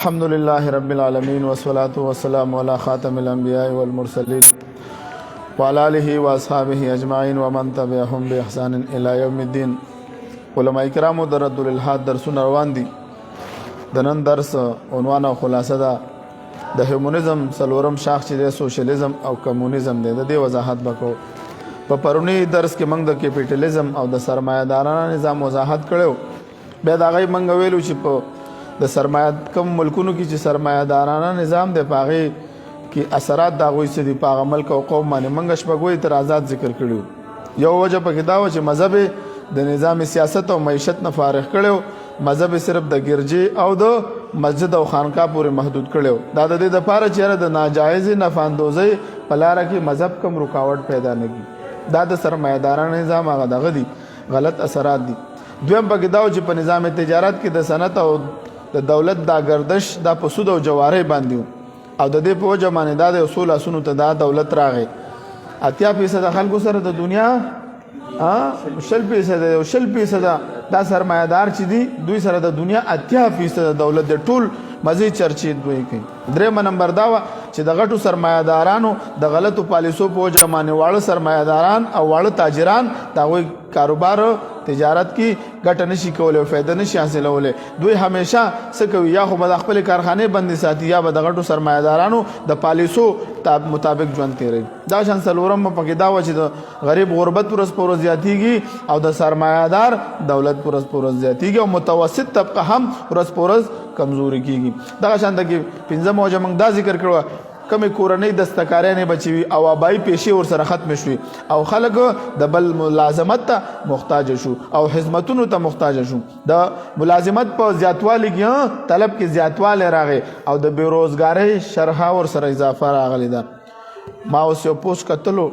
الحمد لله رب العالمين والصلاة والسلام على خاتم الأنبياء والمرسلين وعلى آله وأصحابه أجمعين ومن تبعهم بإحسان إلى يوم الدين. علماء کرام درد الالحاد درسونه روان دي. د نن درس عنوان او خلاصه ده د هیومنزم څلورم شاخ چې د سوشلیزم او کمونیزم دی. د دې وضاحت وکړو. په پرونی درس کې موږ د کیپټالیزم او د سرمایه‌دارانه نظام وضاحت کړو. بیا دا غي موږ ویلو چې په د سرمایه کم ملکونو کې چې سرمایه‌دارانه نظام دی پاغي کې اثرات دا غوي سدي پاغه ملک او قوم باندې موږ شپږوي اعتراضات ذکر کړو. یو وجه پکې دا و چې مذهب د نظام سیاست او معیشت نه فارغ کړو. مذهب صرف د ګرجي او د مسجد او خانقاه پورې محدود کړو. دا د دې د پاره چیرې د ناجایز نفاندوزي په لار کې مذهب کم رکاوټ پیدا نه کی. دا د سرمایه‌دارانه نظام هغه دغه دي غلط اثرات دي. دویم پکې دا و چې په نظام تجارت کې د صنعت او د دولت دا گردش دا په سود او جواره باندې او د دې په وجه باندې دا د اصول اسونو ته دا دولت راغی. 80% خلکو سره د دنیا 60% دا سرمایه‌دار چې دي دوی سره د دنیا 80% دولت د ټول مزي چرچې دوی کوي. درېم نمبر دا و چې د غټو سرمایه‌دارانو د غلطو پالیسو په وجه باندې واړه سرمایه‌داران او واړه تاجران دا وی کاروبار تجارت کی ګټه نشي کولای او فائدہ نشي حاصلولای. دوی همیشه څه کوي یا خو به خپل کارخانه بندي ساتي یا به د غټو سرمایه‌دارانو د پالیسو مطابق ژوند کوي. دا شان څلورم پکې دا و چې د غریب غربت ورځ پر ورځ زیاتیږي او د سرمایه‌دار دولت پر ورځ پر ورځ زیاتیږي او متوسط طبقه هم ورځ پر ورځ کمزوري کیږي. دا شان د پنځم موجه موږ دا ذکر کړو کمی کورنۍ دستکاریانې بچوي او آبایی پیشې ورسره ختم شوي او خلک د بل ملازمت ته محتاج شو او خدمتونو ته محتاج شو. د ملازمت په زیاتوالي کې طلب کې زیاتوالی راغی او د بیروزګارۍ شرحه ورسره اضافه راغلی ده. ما اوس یو پوسټ کتلو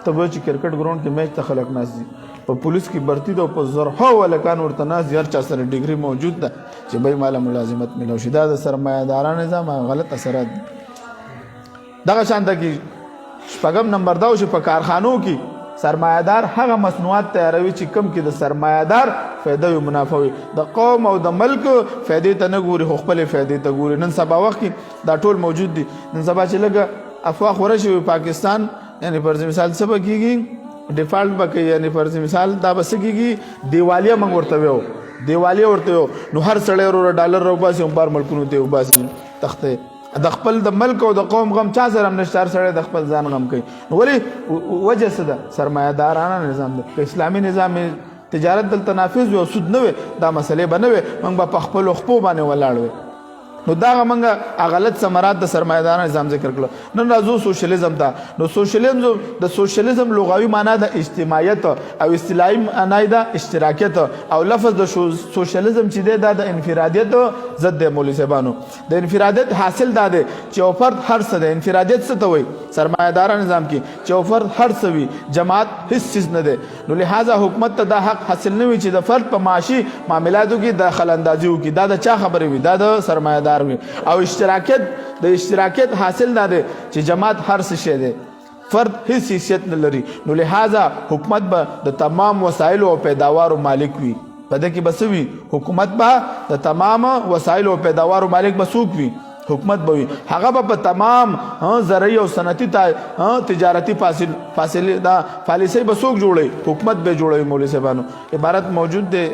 ته به چې کرکټ ګراوند کې میچ ته خلک ناست دي په پولیس کې برتی ده په زرحو ولکان ورته ناست هر چا سره ډیګري موجود ده چې بای ماله ملازمت میلاو شي. دا د سرمایه‌دارانه نظام غلط اثرات دي. دغه شان د شپږم نمبر دا چې په کارخانو کې سرمایه‌دار هغه مصنوعات تیاروي چې کم کې د سرمایه‌دار فایده او منافع وي. د قوم او د ملک فائدې ته نه ګوري خو خپل فائدې ته ګوري. نن سبا وخت کې دا ټول موجود دي. نن سبا چې لګه افواخ ورشي پاکستان یعنی پر مثال څه بکیږي ډیفالت بکې یعنی پر مثال دا بس کېږي دیوالیه موږ ورته وو دیوالیه ورته نو هر سړی ورو ډالر روباسي هم بار ملکونو ته وباسي تخته د خپل د ملک او د قوم غم چا سره هم نشته. سره د خپل ځان غم کوي. ولی وجه څه ده؟ سرمایه‌دارانه نظام ده. اسلامي نظام تجارت دلته نافذ او سود نه وي دا مسلې به نه وي موږ به په خپل خپو باندې ولاړ وي. نو دا موږ غلط ثمرات د سرمایه‌دارانه نظام ذکر کړل. نن راځو سوشلیزم ته. نو سوشلیزم د سوشلیزم لغوي معنا د اجتماعیت او اصطلاحي معنا د اشتراکیت او لفظ د سوشلیزم چې دا د انفرادیت ضد د مولسبانو. د انفرادیت حاصل دا دی چې او فرد هر څه د انفرادیت څه ته وایي سرمایه‌دارانه نظام کې چې او فرد هر څه وي جماعت هیڅ چیز نه دی. نو لہذا حکومت ته دا حق حاصل نه وي چې د فرد په معاشي معاملاتو کې دخل اندازي وکړي. دا د چا خبره وي؟ دا د سرمایه‌دار او اشتراکیت د اشتراکیت حاصل نه دی چې جماعت هر څه شی دی فرد هیڅ حیثیت نه لري. نو لہذا حکومت به د تمام وسایل او پیداوارو مالک وي. په دې کې بسوي حکومت به د تمام وسایل او پیداوارو مالک بسوک وي. حکومت به وي هغه به تمام زرعي او صنعتي تجارتي فاصله دا پالیسي بسوک جوړي حکومت به جوړوي. مولوی صاحبانو عبارت موجود دی.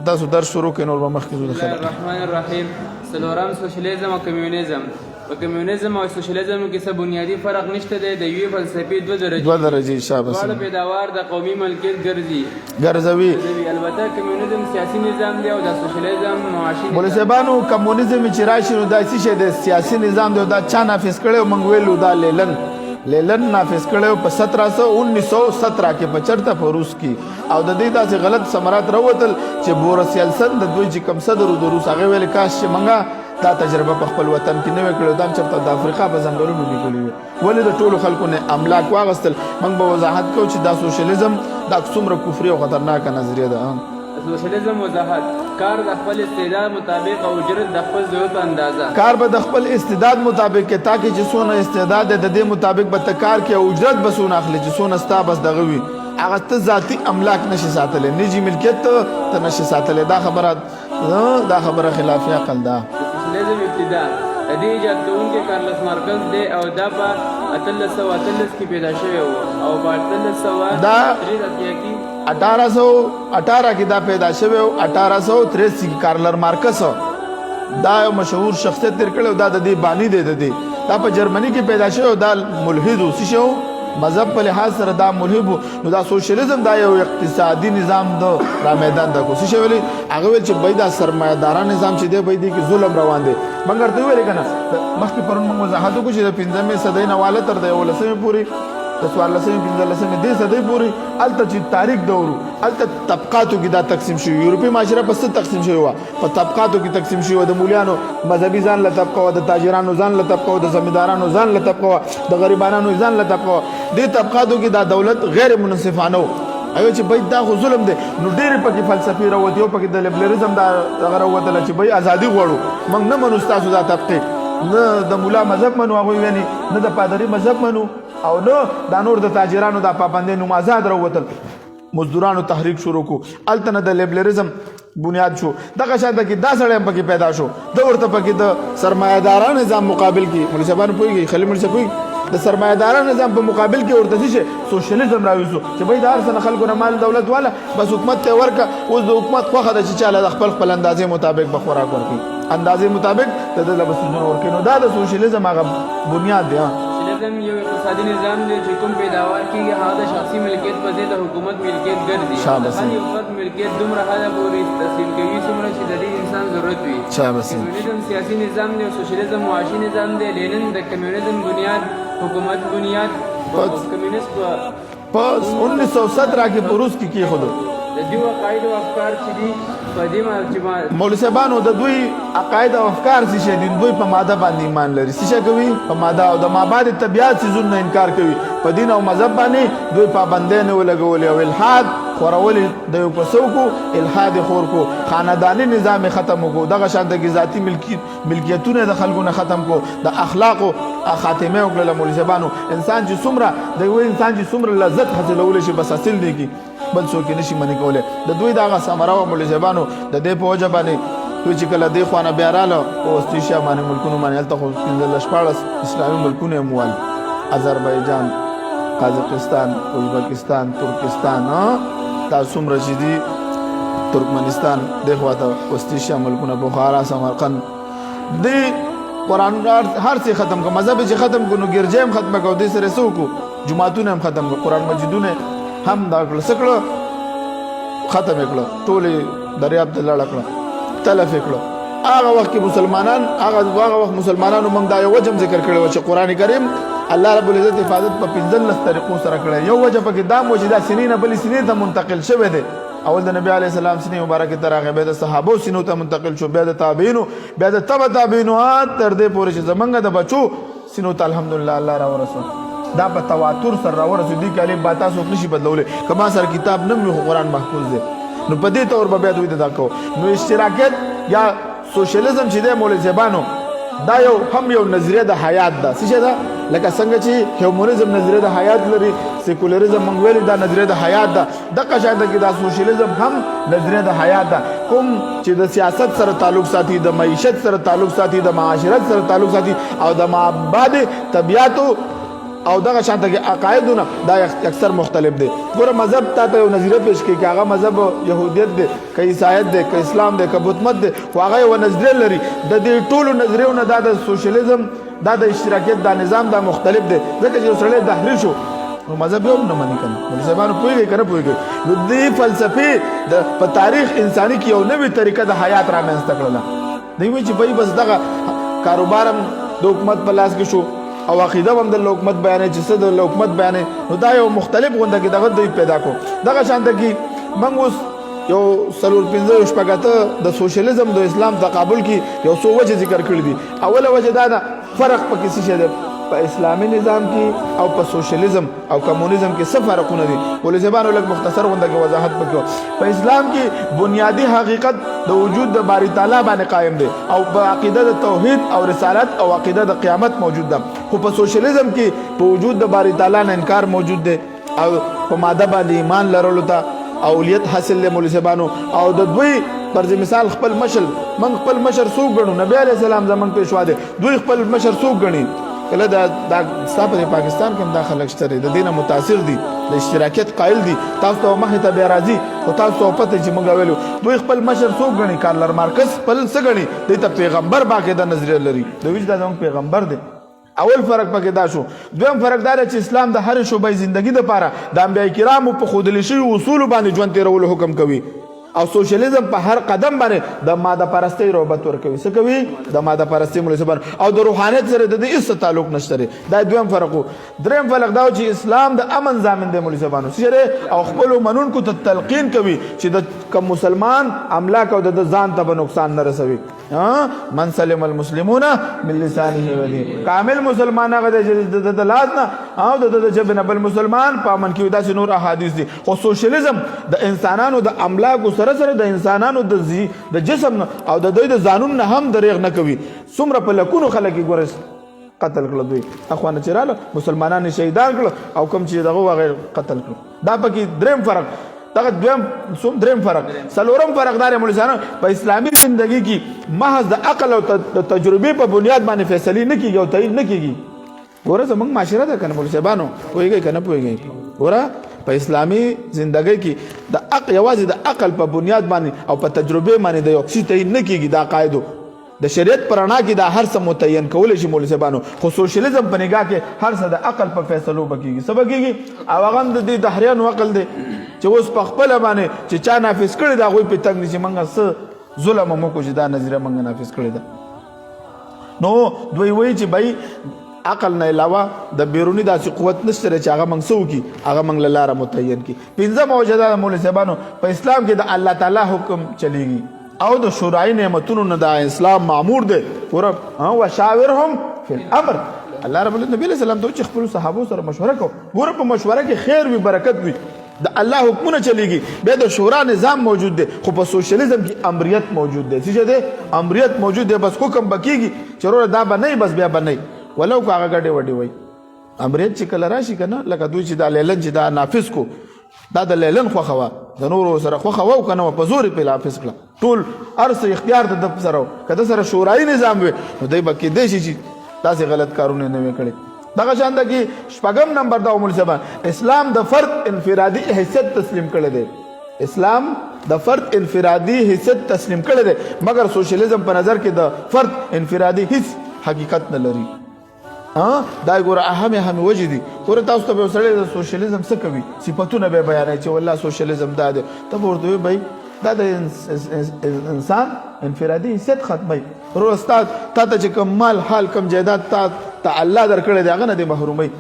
تاسو درس شروع کړئ نور به مخکې ځو. الرحمن الرحیم. څلورم سوشلیزم او کمیونیزم. په کمیونیزم او سوشلیزم کې څه بنیادی فرق نشته دی. د یوې فلسفې دوه درجې شابه ټول پیداوار د قومي ملکیت ګرځوي. البته کمیونیزم سیاسي نظام دی او د سوشلیزم معاشي نظام. مولوی صاحبانو کمیونیزم چې راشي نو دا څه شی دی؟ سیاسي نظام دی. دا چا نافذ کړو؟ موږ ویلو دا لیلن نافذ کړو په 1917 کې په چرته په روس کې او د دې داسې غلط ثمرات راوتل چې بورس یلسن د دوی چې کم صدر د روس هغه ویل کاش چې منګه دا تجربه په خپل وطن کې نه وکړو. دا چرته د افریقا په ځنګلونو کې کړی ولې د ټولو خلکو نه املاک واغستل. موږ به وضاحت کوو چې دا سوشلیزم دا څومره کفري او خطرناکه نظریه ده. سوشلیزم وضاحت کار د خپل استعداد مطابق او اجرت د خپل ضرورت اندازه کار به د خپل استعداد مطابق کې تاکي چې څونه استعداد د دې مطابق به کار کې او اجرت به څونه اخلي چې څونه ستا بس دغه وي. هغه ته ذاتی املاک نشي ساتلی نجی ملکیت ته نشي ساتلی. دا خبره خلاف عقل ده. سوشلیزم ابتدا د دې ایجاد کوونکی کارلس مارکس دی او دا په 1818 کې پیدا شوی و او په 1818 کې دا پیدا شوی و 1883 کې کارلر مارکس دا یو مشهور شخصیت تر کړو دا د دې بانی دی د دې دا په جرمني کې پیدا شوی دا ملحد و شو مذهب په لحاظ سره دا ملحد نو دا سوشلیزم دا یو اقتصادي نظام د را میدان د کوشش ویلي هغه ویل چې بای دا سرمایه‌داران نظام چې دی بای دی کې ظلم روان دی مګر ته ویل کنه مخکې پرون موږ وضاحت وکړو چې د 15مې صدۍ نه واله تر د 11مې پورې د 14مې 15مې دې صدۍ پورې الته چې تاریخ دورو الته طبقاتو کې دا تقسیم شوی یورپی معاشره پس تقسیم شوی و په طبقاتو کې تقسیم شوی د مولیانو مذهبي ځان له طبقه او د تاجرانو ځان له طبقه او د زمیندارانو ځان له طبقه د غریبانو ځان له طبقه دې طبقاتو کې دا دولت غیر منصفانه ایو چې بای دا خو ظلم دی نو ډېر پکې فلسفي راوتی او پکې د لیبرالزم دا غره وته چې بای ازادي غواړو موږ نه منو تاسو دا طبقه نه د مولا مذهب منو هغه ویني نه د پادری مذهب منو او نه د نور د تاجرانو د پابندۍ نو آزاد راوتل مزدورانو تحریک شروع کو التنه د لیبرالزم بنیاد شو دغه شاته کې دا سړی پکې پیدا شو د ورته پکې د سرمایه‌دارانو نظام مقابل کې مولوی صاحب پوهیږي خلیل مولوی صاحب د سرمایه‌دارانو نظام په مقابل کې ورته شي سوشلیزم راوځو چې بای دار سره خلکو نه مال دولت والا بس حکومت ته ورکه اوس د حکومت خوخه د چې چاله د خپل اندازې مطابق به خوراک ورکړي اندازې مطابق د لبسونو ورکړي نو دا د سوشلیزم هغه بنیاد دی سوشلیزم یو اقتصادي نظام دی چې کوم پیداوار کیږي هغه د شخصي ملکیت په ځای د حکومت ملکیت ګرځي هر یو فرد ملکیت دومره حده پورې تسلیم کوي څومره چې د دې انسان ضرورت وي کمیونیزم سیاسي نظام دی او سوشلیزم معاشي نظام دی لینن د کمیونیزم بنیاد حکومت بنیاد کمیونیست په 1917 کې په روس کې کېښودو د دوی عقاید او افکار چې دي په دې مولوي صاحبانو د دوی عقاید او افکار څه دي دوی په ماده باندې ایمان لري څه کوي په ماده او د مابعد طبيعت څخه انکار کوي په دین او مذهب باندې دوی پابندۍ نه ولګولې او الحاد خورول د یو پسوکو الحاد خور کو خاندانی نظام ختم کو دغه شانت کی ذاتی ملکیتونه د خلکو نه ختم کو د اخلاق خاتمه وکړه مولوي صاحبانو انسان چې څومره د یو انسان چې څومره لذت حاصلول شي بس حاصل دی کی بل څوک نشي منې کوله د دوی دغه سمراو مولوي صاحبانو د دې په وجه باندې دوی چې کله دی خوانه بیا رااله او استیشا باندې ملکونو باندې الته خو 15 اسلامي ملکونه موال آذربایجان قازقستان ازبکستان ترکستان دا څومره چې دي ترکمنستان دغه واته استیشا ملکونه بخارا سمرقند دی قرآن هر څه ختم کو مذهب چې ختم کو نو ګرځم ختم کو د سره سو کو جمعهتون هم ختم کو قرآن مجیدونه هم دا کړل سکړه ختم کړل ټولې دریاب ته لړ کړل تلف کړل هغه وخت مسلمانان هغه وخت مسلمانانو موږ دا یو وجم ذکر کړو چې قرآن کریم الله رب العزت حفاظت په 15 طریقو سره کړی یو وجه پکې دا موجوده سنین بل سنین ته منتقل شوه دی اول د نبی علی السلام سنې مبارک تر هغه به د صحابه سینو ته منتقل شو بیا د تابعینو بیا د تبع تابعینو تر دې پورې چې زمونږ د بچو سینو ته الحمدلله الله را ورسول دا په تواتر سره را ورسول دي کله با تاسو نشي بدلولې کما سره کتاب نه مې قرآن محفوظ دی نو په دې تور به بیا دوی دا کو نو اشتراکیت یا سوشلیزم چې د مولوی زبانو دا یو هم یو نظریه د حیات ده څه ده لکه څنګه چې هیومنزم نظریه د حیات لري سیکولریزم موږ ویل دا نظریه د حیات ده دغه شاته کې دا سوشلیزم هم نظریه د حیات ده کوم چې د سیاست سره تعلق ساتي د معیشت سره تعلق ساتي د معاشرت سره تعلق ساتي او د مابعد طبيعت او دغه شانته کې عقایدونه دا اکثر مختلف دي ګوره مذهب ته یو نظریه پیش کوي چې هغه مذهب يهودیت دی که عیسایت دی که اسلام دی که بت مت دی خو هغه یو نظریه لري د دې ټولو نظریو نه دا د سوشلیزم دا د اشتراکیت دا نظام دا مختلف دی ځکه چې سړی دهری شو نو مذهب یو نه مني کنه ملزمانو پوهیږي کنه پوهیږي نو دې فلسفي په تاریخ انساني کې یو نوې طریقه د حیات را منځته کړله دوی وایي چې بای بس دغه کاروبارم د حکومت په لاس کې شو او عقیده هم د حکومت بیانې چې څه د حکومت بیانې نو دا یو مختلف غونډه کې دغه دوی پیدا کو دغه شانته کې موږ اوس یو سلور 15 شپږاته د سوشلیزم د اسلام تقابل کې یو څو وجه ذکر کړی دي اوله وجه دا ده فرق پکې څه دی په اسلامي نظام کې او په سوشلیزم او کمونیزم کې څه فرقونه دي ولې زبانو لږ مختصر غونډه کې وضاحت وکړو په اسلام کې بنیادی حقیقت د وجود د باری تعالی باندې قائم دی او په عقیده د توحید او رسالت او عقیده د قیامت موجود ده خو په سوشلیزم کې په وجود د باری تعالی نه انکار موجود دی او په ماده باندې ایمان لرلو ته اولیت حاصل له مولوی صاحبانو او د دوی پر مثال خپل مشل من خپل مشر څوک ګڼو نبی علیه السلام زمونږ پیشوا دی دوی خپل مشر څوک ګڼي کله دا ستا په پاکستان کې هم دا خلک شته د دې نه متاثر دي د اشتراکیت قایل دي تاسو ته مخې ته بیا راځي خو تاسو ته پته چې موږ ویلو دوی خپل مشر څوک ګڼي کارل مارکس خپل څه ګڼي دوی ته پیغمبر باقاعده نظریه لري دوی دا زموږ پیغمبر دی اول فرق پکې دا شو دویم فرق دا چې اسلام د هر شوبې ژوندۍ لپاره د انبیاء کرامو په خودلی شوي اصول باندې ژوند تیرولو حکم کوي او سوشلیزم په هر قدم باندې د ماده پرستی رغبت ورکوي څه کوي د ماده پرستی ملسبان او د روحانیت سره د دې هیڅ تعلق نشته دا دویم فرق وو دریم فرق دا چې اسلام د امن ضامن دی ملسبانو چې او خپل منونکو ته تلقین کوي چې د کوم مسلمان املاک او د ځان ته نقصان نه رسوي من سلم المسلمون من لسانه وديه کامل مسلمان هغه چې د لاس نه او د جبه نه بل مسلمان په امن کې داسې نور احادیث دي خو سوشلیزم د انسانانو د املاک سره د انسانانو د جسم او د دوی د ځانون نه هم دریغ نه کوي څومره په لکونو خلک ګورس قتل کړل دوی اخوانه چراله مسلمانان شهیدان کړل او کوم چې دغه وغیر قتل کړل دا پکې دریم فرق دغه دریم فرق څلورم فرق دار مولسانو په اسلامي ژوندۍ کې محض د عقل او تجربې په بنیاد باندې فیصله نه کیږي او تعین نه کیږي ګوره زمونږ معاشره ده کنه مولسانو پوهیږي کنه پوهیږي ګوره په اسلامي ژوندۍ کې د عقل یوازې د عقل په بنیاد باندې او په تجربې باندې د یو څه تعین نه کیږي دا قاعده د شریعت پرانا کې دا هر څه متعین کول شي مولسانو خو سوشلیزم په نگاه کې هر څه د عقل په فیصلو بکیږي سبا کیږي او هغه د دې دهریان عقل دی چې اوس په خپل باندې چې چا نافذ کړی دا غوي په تنګ نشي منګه څه ظلم مو کو چې دا نظریه منګه نافذ کړی دا نو دوی وایي چې بای عقل نه علاوه د بیرونی داسې قوت نشته چې هغه موږ سو کی هغه موږ لاره متعین کی پنځه موجوده مولسانو په اسلام کې د الله تعالی حکم چلیږي او د شورای نعمتونو نه د اسلام مامور دی ور او شاورهم فی الامر الله رب العالمین نبی اسلام ته چې خپل صحابه سره مشوره کو ور په مشوره کې خیر وي برکت وي د الله حکمونه چلیږي به د شورا نظام موجود دی خو په سوشلیزم کې امریت موجود دی چې دی امریت موجود دی بس حکم بکیږي چرور دا بنئ بس بیا بنئ ولو کو هغه ګډه وډي وای امریت چې کله راشي کنه لکه دوی چې د لیلن چې دا نافذ کو دا د لیلن خو خوا د نور سره خو خوا کنه په زور په نافذ کړه ټول ارس اختیار د سره کده سره شورای نظام وي نو دوی بکې دی چې تاسو غلط کارونه نه وکړي دغه شان د کې شپږم نمبر دا مولسبان اسلام د فرد انفرادي حیثیت تسلیم کړی دی اسلام د فرد انفرادي حیثیت تسلیم کړی دی مګر سوشلیزم په نظر کې د فرد انفرادي هیڅ حقیقت نه لري دا ګوره اهم وجه دي ګوره تاسو ته به سره د سوشلیزم څه کوي صفاتونه به بیانوي چې والله سوشلیزم دا دی ته ورته وي دا د انسان انفرادي حیثیت ختمي ورو استاد تا ته چې کوم مال حال کم جیدات ته الله درکړی دی هغه نه دی محرومي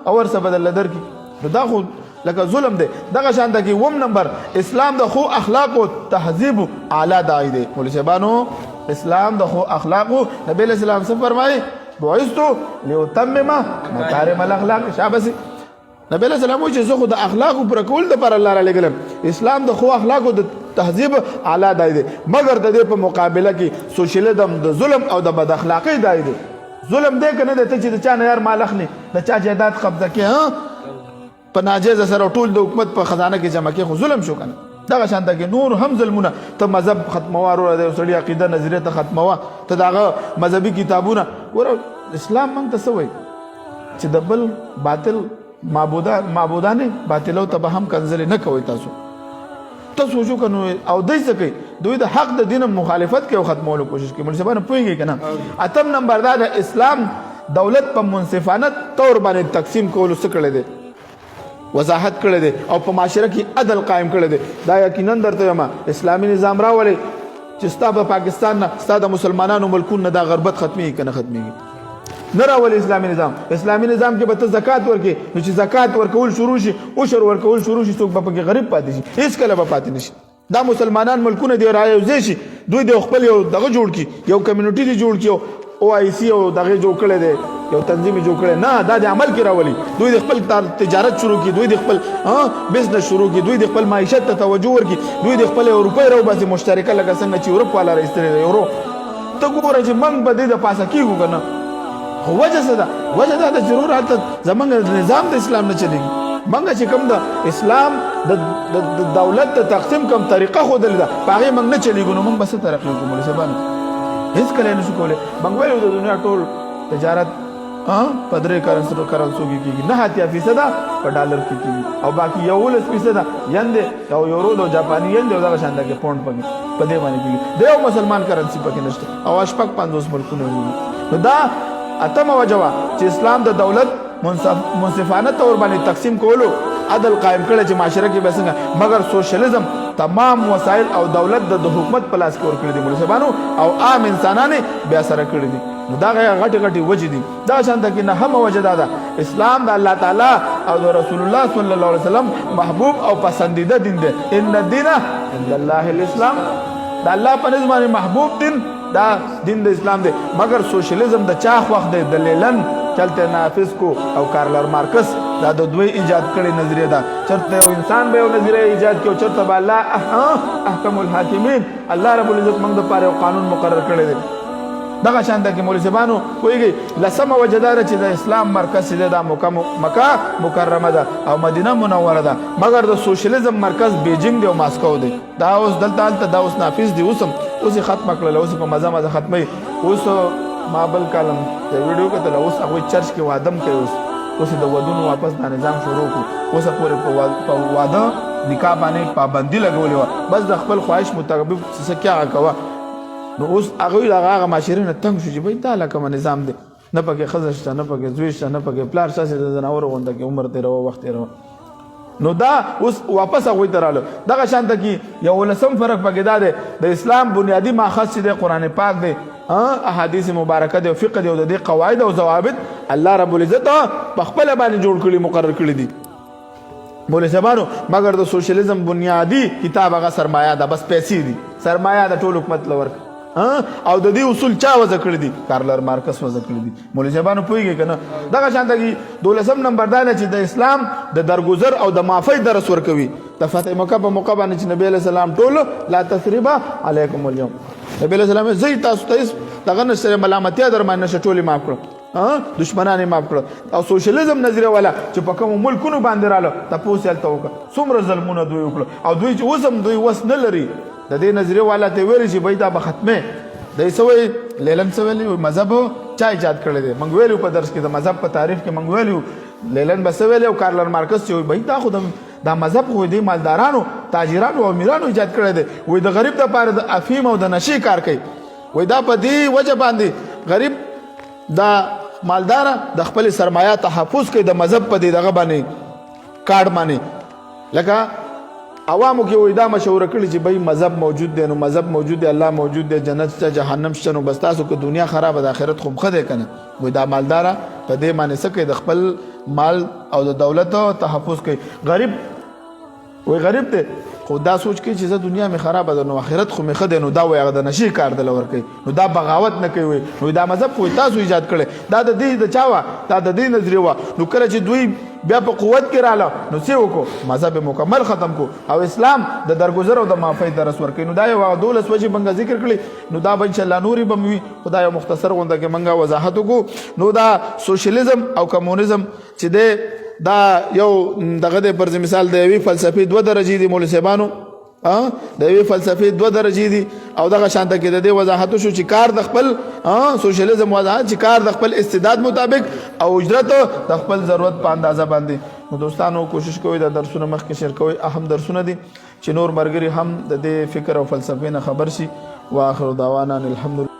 او ورسره بدل درکې دا خو لکه ظلم دی دغه شان د کې وم نمبر اسلام د خو اخلاق او تهذیب اعلی دای دی مولسانو اسلام د خو اخلاق نبی اسلام څه فرمایي بعثتو لأتمم مکارم الاخلاق شابسي نبی علیہ السلام چې زه خو د اخلاقو پر کول د پر الله را لګلم اسلام د خو اخلاقو د تهذیب اعلی دی مګر د دې په مقابله کې سوشلیزم د ظلم او د بد اخلاقی دی ظلم دی کنه د ته چې د چا نه یار مال اخلي د چا جیدات قبضه کې په ناجیز سره ټول د حکومت په خزانه کې جمع کې خو ظلم شو کنه دغه شان د نور هم ظلمونه ته مذهب ختموارو د سړي عقیده نظریه ته ختموا ته دغه مذهبي کتابونه ور اسلام مونږ ته سوې چې د بل باطل معبودانه باطلو ته به هم کنځل نه کوي تاسو شو کنو او دای څه کوي دوی د حق د دین مخالفت کوي او ختمولو کوشش کوي ملسبانه پوهیږي کنه اتم نمبر دا د اسلام دولت په منصفانه تور باندې تقسیم کولو څه کړی دی وضاحت کړی دی او په معاشره کې عدل قائم کړی دی دا یقینا درته یم اسلامي نظام راولي چې ستا په پاکستان نه ستا د مسلمانانو ملکونو دا غربت ختمي کنه ختمي نه راولي اسلامي نظام کې به ته زکات ورکې نو چې زکات ورکول شروع شي عشر ورکول شروع شي څوک به پکې غریب پاتې شي هیڅ کله به پاتې نشي دا مسلمانان ملکونه دی رايوځي شي دوی د خپل یو دغه جوړ کی یو کمیونټي دی جوړ کی او آی سی او دغه جوړ کړي دی یو تنظیم جوړ کړي نه دا د عمل کې راولي دوی د خپل تجارت شروع کی دوی د خپل بزنس شروع کی دوی د خپل معیشت ته توجه ورکي دوی د خپل روپۍ راو باسي مشترکه لکه څنګه چې اروپا والا راستري یورو ته ګوره چې موږ به د پاسه کیږو کنه وجه څه ده وجه دا د ضرورت زمونږ نظام د اسلام نه چلیږي منګه چې کوم د اسلام د دولت د تقسیم کوم طریقه خو دل ده باغې موږ نه چلیږو نو موږ بس طریقې کوو مولوی صاحب هیڅ کله نشو کولای موږ ویلو د دنیا ټول تجارت په 3 کرنسو کې کېږي 9% په ډالر کې کېږي او باقي 11% ین دی او یورو د جاپاني ین دی او دغه شان کې پاوند په دې باندې کېږي د یو مسلمان کرنسي پکې نشته او شپږ 50 ملکونه نو دا اتمه وجوه چې اسلام د دولت منصفانه تور باندې تقسیم کولو عدل قائم کړي چې معاشره کې بسنګ مگر سوشلیزم تمام وسایل او دولت د حکومت په لاس کې ور کړی دي مولوی صاحبانو او عام انسانانه بیا سره کړی دي نو دا غټي غټي وجې دي دا شانته کې نه هم وجه ده اسلام د الله تعالی او د رسول الله صلی الله علیه وسلم محبوب او پسندیده دین دی ان الدین عند الله الاسلام د الله په نظم باندې محبوب دین دا دین د اسلام دی مگر سوشلیزم د چاخ وخت دی د لیلن چلته نافذ کو او کارل مارکس دا د دوی ایجاد کړي نظریه ده چرته یو انسان به یو نظریه ایجاد کړي چرته به الله احکم الحاکمین الله رب العزت موږ د پاره قانون مقرر کړی دی دغه شان د مولوی صاحبانو کویږي لسمه وجدار چې د اسلام مرکز دی د مکه مکرمه ده او مدینه منوره ده مگر د سوشلیزم مرکز بیجینګ دی او ماسکو دی دا اوس دلته دا اوس نافذ دی اوس ختم کړل اوس په مزه ختمي اوس ما بل کالم د ویډیو کتل اوس هغه چرچ کې وادم کوي اوس د ودونو واپس د نظام شروع کو اوس پورې په واده نکاح باندې پابندي لګولې و بس د خپل خواهش مطابق څه کیا کوه نو اوس هغه هغه معاشره نه تنگ شو چې به دا لکه نظام دی نه پکې خزه شته نه پکې زوی شته نه پکې پلار شته د زناور غونډه کې عمر تیر او وخت تیر نو دا اوس واپس هغه تراله دغه شانته کې یو لسم فرق پکې دا دی د اسلام بنیادی ماخذ دی قران پاک دی احادیث مبارکه دی او فقه دی او د قواعد او ضوابط الله رب العزت په خپل باندې جوړ کړي مقرر کړي دي مولوی صاحبانو مگر د سوشلیزم بنیادی کتاب هغه سرمایه ده بس پیسې دي سرمایه د ټول حکومت لور او د دې اصول چا وضع کړی دي کارل مارکس وضع کړی دي مولوی صاحبانو پوهیږي کنه دغه شانته کې 12 نمبر دا چې د اسلام د درگذر او د معافی درس ورکوي د فتح مکه په موقع باندې چې نبی له سلام ټول لا تثریب علیکم اليوم نبی له سلام زی تاسو ته دغه نشه ملامتیا در باندې شټولې معاف کړو دشمنان معاف کړو او سوشلیزم نظریه والا چې په کوم ملکونو باندې رااله تاسو یې توګه څومره ظلمونه دوی وکړو او دوی چې اوسم دوی وس نه لري د دې نظریه والا ته ویل چې بيدا به ختمه د سوي لیلن سوي مذهب چا ایجاد کړی دی موږ ویلو په درس کې د مذهب په تعریف کې موږ ویلو لیلن بسویل او کارل مارکس چې بيدا خو د مذهب خو دې مالدارانو تاجرانو او امیرانو ایجاد کړی دی وای د غریب د پاره د افیم او د نشي کار کوي وای دا په دې وجه باندې غریب د مالدار د خپل سرمایه تحفظ کوي د مذهب په دې دغه باندې کارت باندې لکه عوامو کې وای دا مشوره کړی چې بای مذهب موجود دی نو مذهب موجود دی الله موجود دی جنت ته جهنم شته نو بس تاسو که دنیا خراب د آخرت خو مخه کنه وای دا مالدار په دې باندې سکه د خپل مال او د دولت تحفظ کوي غریب وای غریب ته خو دا سوچ کوي چې زه دنیا می خراب ده نو آخرت خو می خده نو دا وای د نشي کار دل ور کوي نو دا بغاوت نه کوي نو دا مذهب خو تاسو ایجاد کړي دا د دې د چاوا دا د دې نظریه وا نو کله چې دوی بیا په قوت کې رااله نو څه وکړو مذهب مکمل ختم کو او اسلام د درگذر او د معافی درس ورکړي نو دا یو 12 وجه بنګ ذکر کړي نو دا به ان شاء الله نوري بموي خدای مختصر غونډه کې منګه وضاحت وکړو نو دا سوشلیزم او کمونیزم چې دا یو دغه د پر مثال د یوې فلسفي 2 درجې دي مولوی صاحبانو د یوې فلسفي 2 درجې دي او دغه شانته کې د دې وضاحت شو چې کار د خپل سوشلیزم وضاحت چې کار د خپل استعداد مطابق او اجرت د خپل ضرورت په اندازه باندې نو دوستانو کوشش کوئ د درسونه مخکې شیر کوئ اهم درسونه دي چې نور مرګري هم د دې فکر او فلسفې نه خبر شي واخر دعوانا الحمدلله